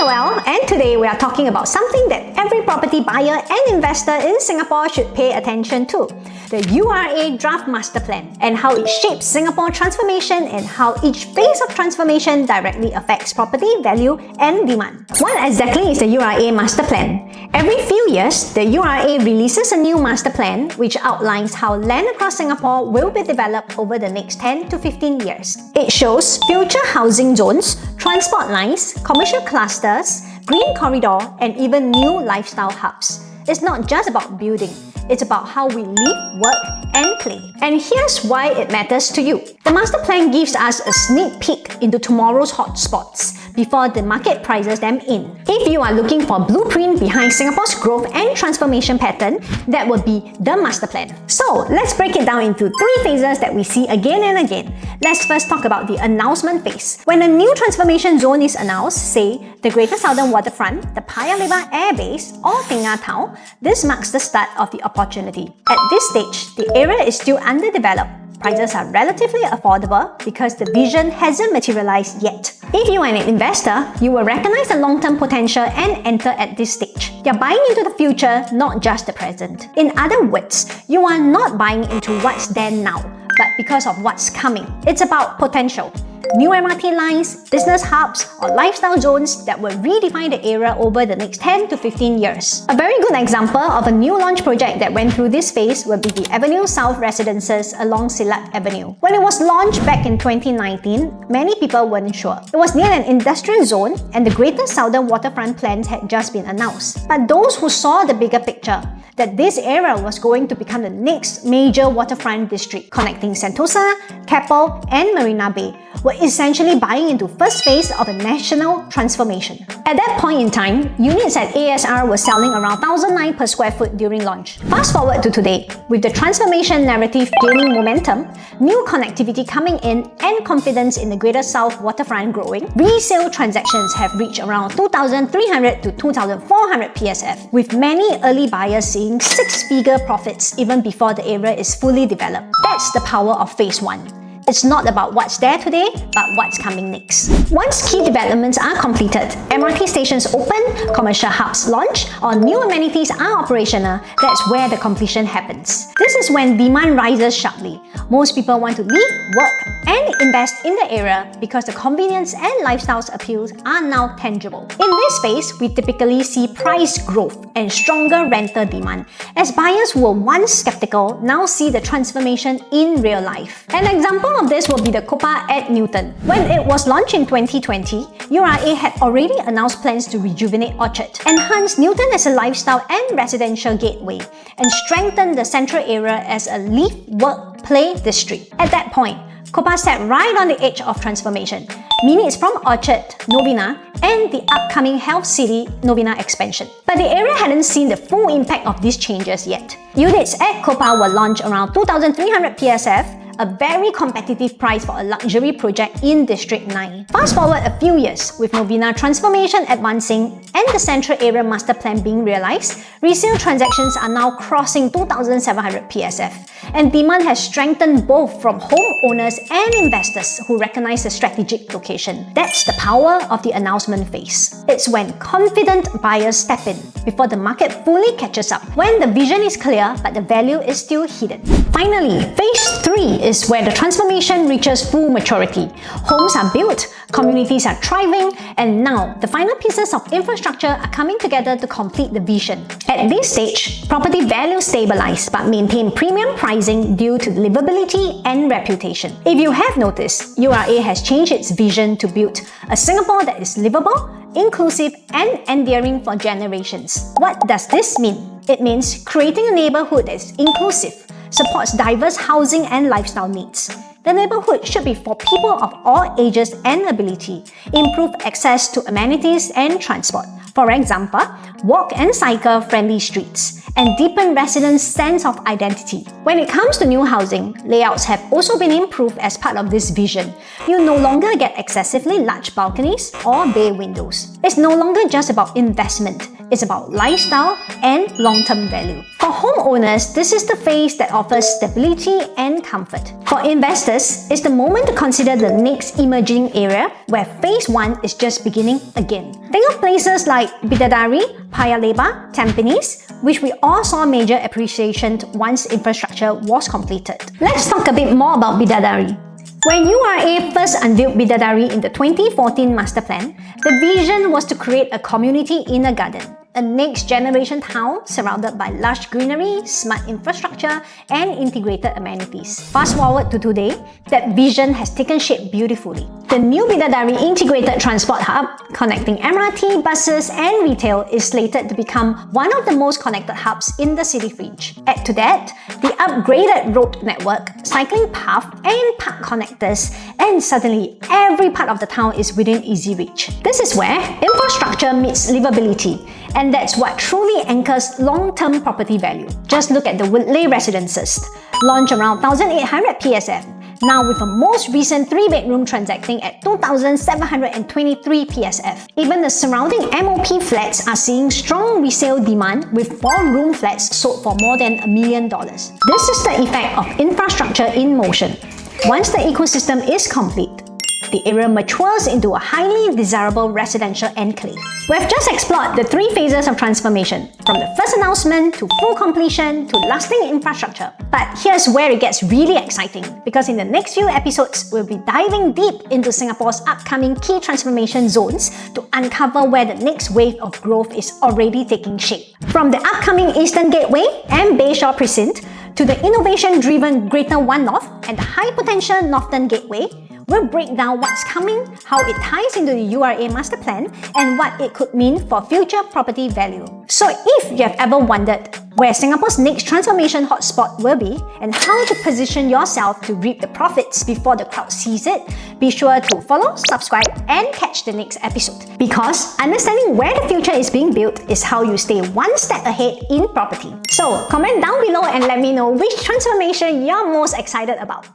Noelle, and today we are talking about something that every property buyer and investor in Singapore should pay attention to: the URA Draft Master Plan, and how it shapes Singapore transformation and how each phase of transformation directly affects property value and demand. What exactly is the URA Master Plan? Every few years, the URA releases a new master plan which outlines how land across Singapore will be developed over the next 10 to 15 years. It shows future housing zones, transport lines, commercial clusters, green corridor, and even new lifestyle hubs. It's not just about building, it's about how we live, work, and play. And here's why it matters to you. The master plan gives us a sneak peek into tomorrow's hotspots before the market prices them in. If you are looking for a blueprint behind Singapore's growth and transformation pattern, that would be the master plan. So let's break it down into 3 phases that we see again and again. Let's first talk about the announcement phase. When a new transformation zone is announced, say the Greater Southern Waterfront, the Paya Lebar Air Base, or Tengah Town, this marks the start of the opportunity. At this stage, the area is still underdeveloped. Prices are relatively affordable because the vision hasn't materialized yet. If you are an investor, you will recognize the long-term potential and enter at this stage. You're buying into the future, not just the present. In other words, you are not buying into what's there now, but because of what's coming. It's about potential. New MRT lines, business hubs, or lifestyle zones that will redefine the area over the next 10 to 15 years. A very good example of a new launch project that went through this phase would be the Avenue South Residences along Silat Avenue. When it was launched back in 2019, many people weren't sure. It was near an industrial zone and the Greater Southern Waterfront plans had just been announced. But those who saw the bigger picture, that this area was going to become the next major waterfront district connecting Sentosa, Keppel, and Marina Bay, were essentially buying into first phase of a national transformation. At that point in time, units at ASR were selling around 1,009 per square foot during launch. Fast forward to today, with the transformation narrative gaining momentum, new connectivity coming in, and confidence in the Greater South Waterfront growing, resale transactions have reached around 2,300 to 2,400 PSF, with many early buyers seeing 6-figure profits even before the area is fully developed. That's the power of phase 1. It's not about what's there today, but what's coming next. Once key developments are completed, MRT stations open, commercial hubs launch, or new amenities are operational, that's where the completion happens. This is when demand rises sharply. Most people want to live, work, and invest in the area because the convenience and lifestyle appeals are now tangible. In this phase, we typically see price growth and stronger rental demand, as buyers who were once skeptical now see the transformation in real life. An example of this will be the Kopar at Newton. When it was launched in 2020, URA had already announced plans to rejuvenate Orchard, enhance Newton as a lifestyle and residential gateway, and strengthen the central area as a live, work, play district. At that point, Kopar sat right on the edge of transformation. Minutes from Orchard, Novena, and the upcoming Health City Novena expansion. But the area hadn't seen the full impact of these changes yet. Units at Kopar were launched around 2,300 PSF, a very competitive price for a luxury project in District 9. Fast forward a few years, with Novena transformation advancing and the central area master plan being realized, resale transactions are now crossing 2,700 PSF, and demand has strengthened both from homeowners and investors who recognize the strategic location. That's the power of the announcement phase. It's when confident buyers step in before the market fully catches up, when the vision is clear but the value is still hidden. Finally, phase 3 is where the transformation reaches full maturity. Homes are built, communities are thriving, and now the final pieces of infrastructure are coming together to complete the vision. At this stage, property values stabilize but maintain premium pricing due to livability and reputation. If you have noticed, URA has changed its vision to build a Singapore that is livable, inclusive, and endearing for generations. What does this mean? It means creating a neighborhood that is inclusive, supports diverse housing and lifestyle needs. The neighborhood should be for people of all ages and ability, improve access to amenities and transport. For example, walk and cycle friendly streets, and deepen residents' sense of identity. When it comes to new housing, layouts have also been improved as part of this vision. You no longer get excessively large balconies or bay windows. It's no longer just about investment. It's about lifestyle and long-term value. For homeowners, this is the phase that offers stability and comfort. For investors, it's the moment to consider the next emerging area where phase 1 is just beginning again. Think of places like Bidadari, Paya Lebar, Tampines, which we all saw major appreciation once infrastructure was completed. Let's talk a bit more about Bidadari. When URA first unveiled Bidadari in the 2014 Master Plan, the vision was to create a community in a garden, a next-generation town surrounded by lush greenery, smart infrastructure, and integrated amenities. Fast forward to today, that vision has taken shape beautifully. The new Bidadari integrated transport hub, connecting MRT, buses, and retail, is slated to become one of the most connected hubs in the city fringe. Add to that, the upgraded road network, cycling path, and park connectors, and suddenly every part of the town is within easy reach. This is where infrastructure meets livability, and that's what truly anchors long-term property value. Just look at the Woodleigh residences, launched around 1,800 PSF, now with the most recent 3-bedroom transacting at 2,723 PSF. Even the surrounding MOP flats are seeing strong resale demand, with 4-room flats sold for more than $1 million. This is the effect of infrastructure in motion. Once the ecosystem is complete, the area matures into a highly desirable residential enclave. We've just explored the 3 phases of transformation, from the first announcement to full completion to lasting infrastructure. But here's where it gets really exciting, because in the next few episodes, we'll be diving deep into Singapore's upcoming key transformation zones to uncover where the next wave of growth is already taking shape. From the upcoming Eastern Gateway and Bayshore Precinct to the innovation-driven Greater One North and the high-potential Northern Gateway, we'll break down what's coming, how it ties into the URA Master Plan, and what it could mean for future property value. So if you have ever wondered where Singapore's next transformation hotspot will be and how to position yourself to reap the profits before the crowd sees it, be sure to follow, subscribe, and catch the next episode. Because understanding where the future is being built is how you stay one step ahead in property. So comment down below and let me know which transformation you're most excited about.